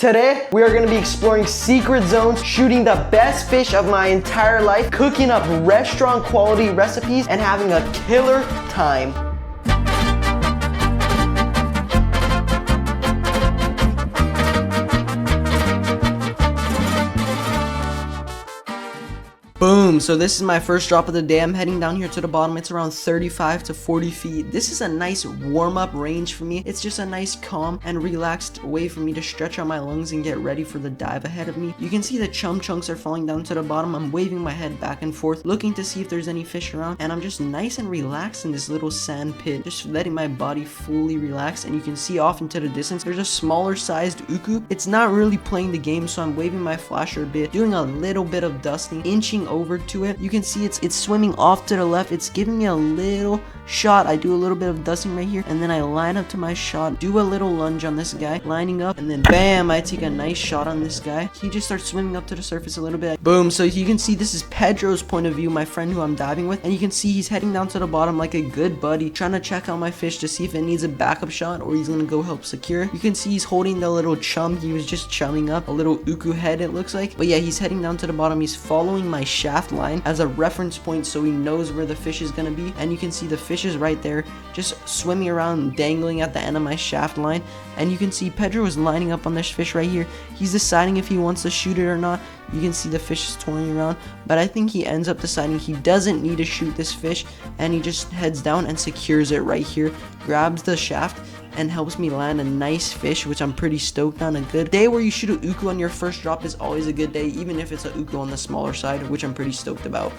Today, we are gonna be exploring secret zones, shooting the best fish of my entire life, cooking up restaurant quality recipes, and having a killer time. Boom, so this is my first drop of the day. I'm heading down here to the bottom. It's around 35 to 40 feet. This is a nice warm-up range for me. It's just a nice calm and relaxed way for me to stretch out my lungs and get ready for the dive ahead of me. You can see the chum chunks are falling down to the bottom. I'm waving my head back and forth, looking to see if there's any fish around, and I'm just nice and relaxed in this little sand pit, just letting my body fully relax. And you can see off into the distance, there's a smaller sized uku. It's not really playing the game, so I'm waving my flasher a bit, doing a little bit of dusting, inching over to it. You can see it's swimming off to the left. It's giving me a little shot. I do a little bit of dusting right here, and then I line up to my shot, do a little lunge on this guy, lining up, and then bam, I take a nice shot on this guy. He just starts swimming up to the surface a little bit. Boom. So you can see this is Pedro's point of view, my friend who I'm diving with, and you can see he's heading down to the bottom like a good buddy, trying to check out my fish to see if it needs a backup shot or he's gonna go help secure. You can see he's holding the little chum. He was just chumming up, a little uku head it looks like. But yeah, he's heading down to the bottom. He's following my shaft line as a reference point so he knows where the fish is gonna be, and you can see the fish is right there just swimming around, dangling at the end of my shaft line. And you can see Pedro is lining up on this fish right here. He's deciding if he wants to shoot it or not. You can see the fish is toying around, but I think he ends up deciding he doesn't need to shoot this fish, and he just heads down and secures it right here, grabs the shaft, and helps me land a nice fish, which I'm pretty stoked on. A good day where you shoot a uku on your first drop is always a good day, even if it's a uku on the smaller side, which I'm pretty stoked about.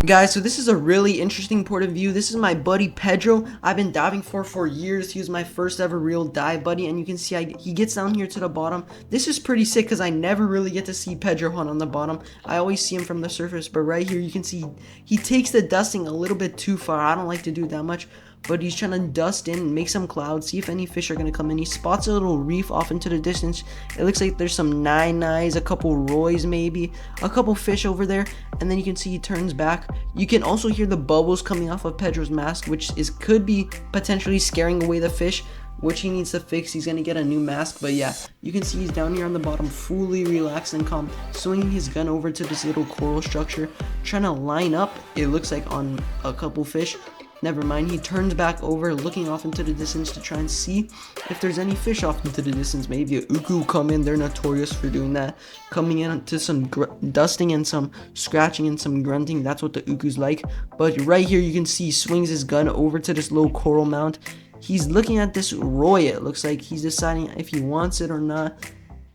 Guys, so this is a really interesting point of view. This is my buddy Pedro. I've been diving for years. He was my first ever real dive buddy, and you can see he gets down here to the bottom. This is pretty sick because I never really get to see Pedro hunt on the bottom. I always see him from the surface, but right here you can see he takes the dusting a little bit too far. I don't like to do that much, but he's trying to dust in, make some clouds, see if any fish are going to come in. He spots a little reef off into the distance. It looks like there's some nine-eyes, a couple roys maybe, a couple fish over there, and then you can see he turns back. You can also hear the bubbles coming off of Pedro's mask, which could be potentially scaring away the fish, which he needs to fix. He's going to get a new mask, but yeah, you can see he's down here on the bottom, fully relaxed and calm, swinging his gun over to this little coral structure, trying to line up, it looks like, on a couple fish. Never mind, he turns back over, looking off into the distance to try and see if there's any fish off into the distance. Maybe a uku come in. They're notorious for doing that. Coming in to some dusting and some scratching and some grunting. That's what the uku's like. But right here you can see he swings his gun over to this little coral mound. He's looking at this roy. It looks like he's deciding if he wants it or not.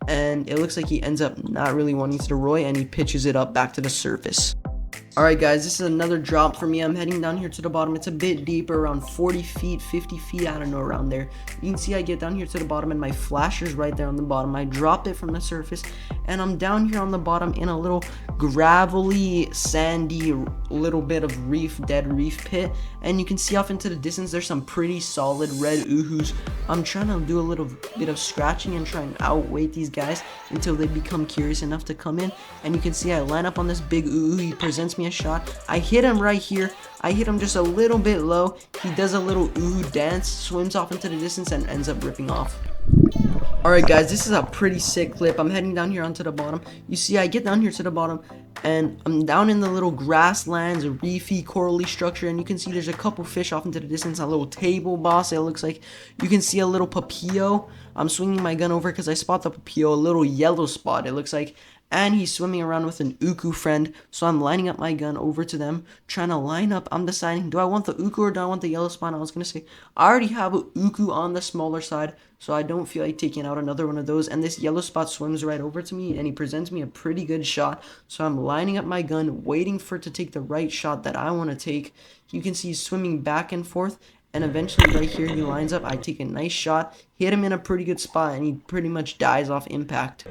And it looks like he ends up not really wanting to the roy, and he pitches it up back to the surface. Alright guys, this is another drop for me. I'm heading down here to the bottom. It's a bit deeper, around 40 feet, 50 feet, I don't know, around there. You can see I get down here to the bottom and my flasher's right there on the bottom. I drop it from the surface and I'm down here on the bottom in a little gravelly, sandy, little bit of reef, dead reef pit. And you can see off into the distance there's some pretty solid red uhus. I'm trying to do a little bit of scratching and try and outweight these guys until they become curious enough to come in. And you can see I line up on this big uhu. He presents me a shot. I hit him right here. I hit him just a little bit low. He does a little uhu dance, swims off into the distance, and ends up ripping off. Alright guys, this is a pretty sick clip. I'm heading down here onto the bottom. You see I get down here to the bottom and I'm down in the little grasslands, a reefy, corally structure, and you can see there's a couple fish off into the distance, a little table boss, it looks like. You can see a little papillo. I'm swinging my gun over because I spot the papillo, a little yellow spot it looks like. And he's swimming around with an uku friend, so I'm lining up my gun over to them, trying to line up. I'm deciding, do I want the uku or do I want the yellow spot? I was going to say, I already have a uku on the smaller side, so I don't feel like taking out another one of those. And this yellow spot swims right over to me, and he presents me a pretty good shot. So I'm lining up my gun, waiting for it to take the right shot that I want to take. You can see he's swimming back and forth, and eventually right here he lines up. I take a nice shot, hit him in a pretty good spot, and he pretty much dies off impact.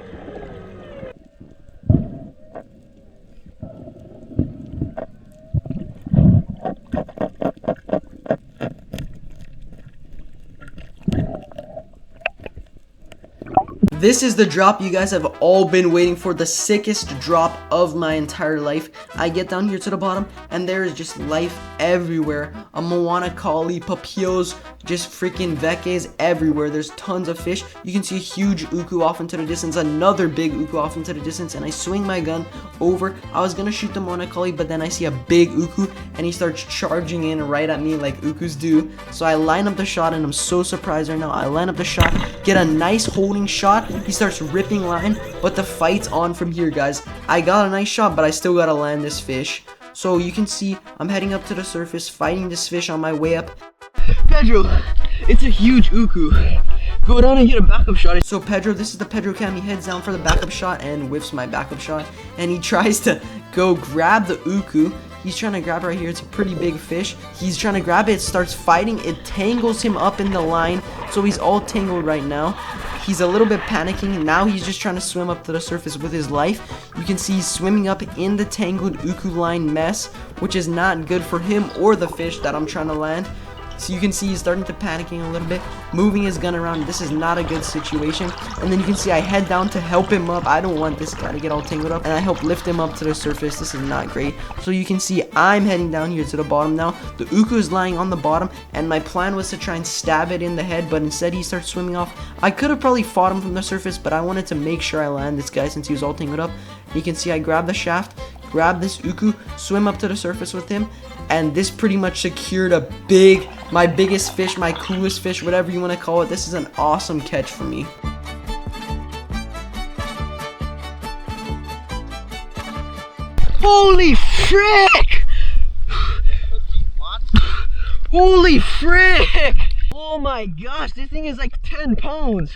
This is the drop you guys have all been waiting for, the sickest drop of my entire life. I get down here to the bottom, and there is just life everywhere. A Moana collie, papillos, just freaking vekes everywhere. There's tons of fish. You can see a huge uku off into the distance, another big uku off into the distance, and I swing my gun over. I was gonna shoot the Moana collie, but then I see a big uku, and he starts charging in right at me like ukus do. So I line up the shot, and I'm so surprised right now. I line up the shot, get a nice holding shot. He starts ripping line, but the fight's on from here, guys. I got a nice shot, but I still gotta land this fish. So you can see I'm heading up to the surface, fighting this fish on my way up. Pedro, it's a huge uku. Go down and get a backup shot. So Pedro, this is the Pedro cam. He heads down for the backup shot and whiffs my backup shot. And he tries to go grab the uku. He's trying to grab it right here. It's a pretty big fish. He's trying to grab it, starts fighting. It tangles him up in the line. So he's all tangled right now. He's a little bit panicking. Now he's just trying to swim up to the surface with his life. You can see he's swimming up in the tangled uku line mess, which is not good for him or the fish that I'm trying to land. So you can see he's starting to panicking a little bit, moving his gun around. This is not a good situation. And then you can see I head down to help him up. I don't want this guy to get all tangled up. And I help lift him up to the surface. This is not great. So you can see I'm heading down here to the bottom now. The uku is lying on the bottom. And my plan was to try and stab it in the head. But instead he starts swimming off. I could have probably fought him from the surface. But I wanted to make sure I land this guy since he was all tangled up. You can see I grab the shaft, grab this uku, swim up to the surface with him. And this pretty much secured my biggest fish, my coolest fish, whatever you want to call it. This is an awesome catch for me. Holy frick! Holy frick! Oh my gosh, this thing is like 10 pounds.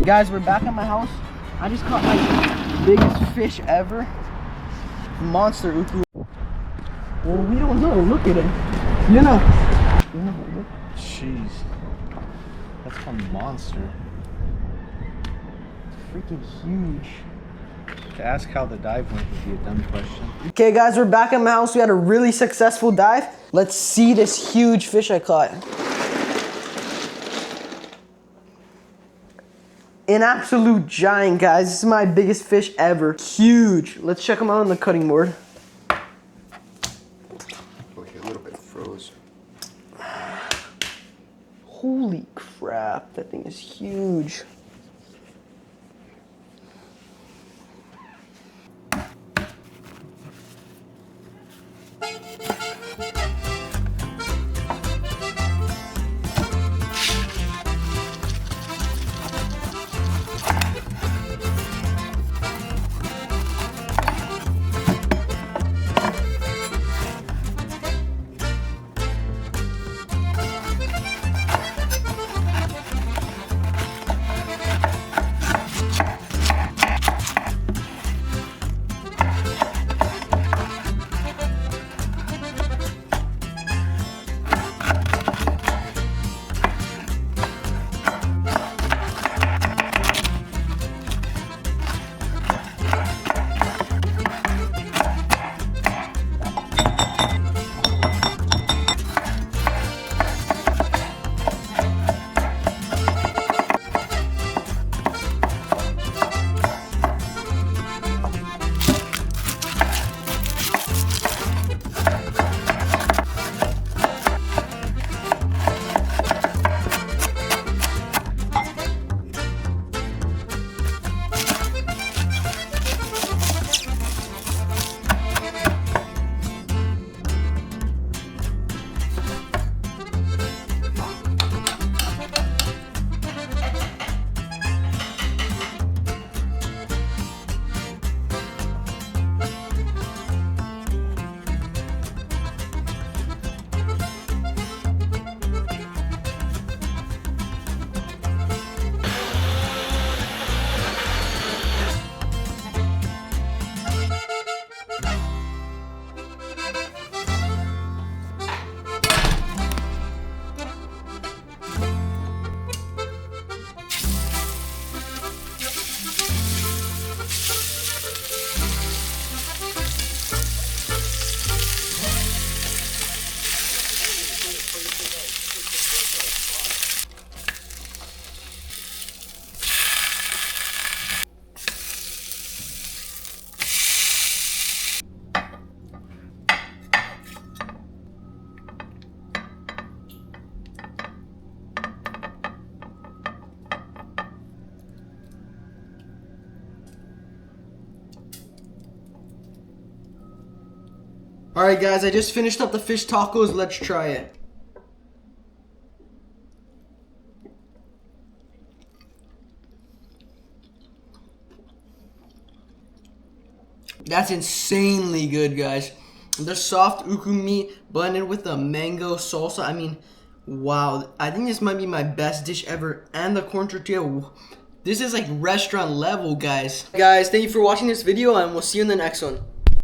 Guys, we're back at my house. I just caught my biggest fish ever. Monster uku. Well, we don't know. Look at it. You know. Jeez. That's a monster. Freaking huge. To ask how the dive went would be a dumb question. Okay, guys, we're back at my house. We had a really successful dive. Let's see this huge fish I caught. An absolute giant, guys. This is my biggest fish ever. Huge. Let's check him out on the cutting board. Okay, a little bit froze. Holy crap, that thing is huge. Alright guys, I just finished up the fish tacos. Let's try it. That's insanely good, guys. The soft uku meat blended with the mango salsa. I mean, wow. I think this might be my best dish ever. And the corn tortilla. This is like restaurant level, guys. Guys, thank you for watching this video, and we'll see you in the next one.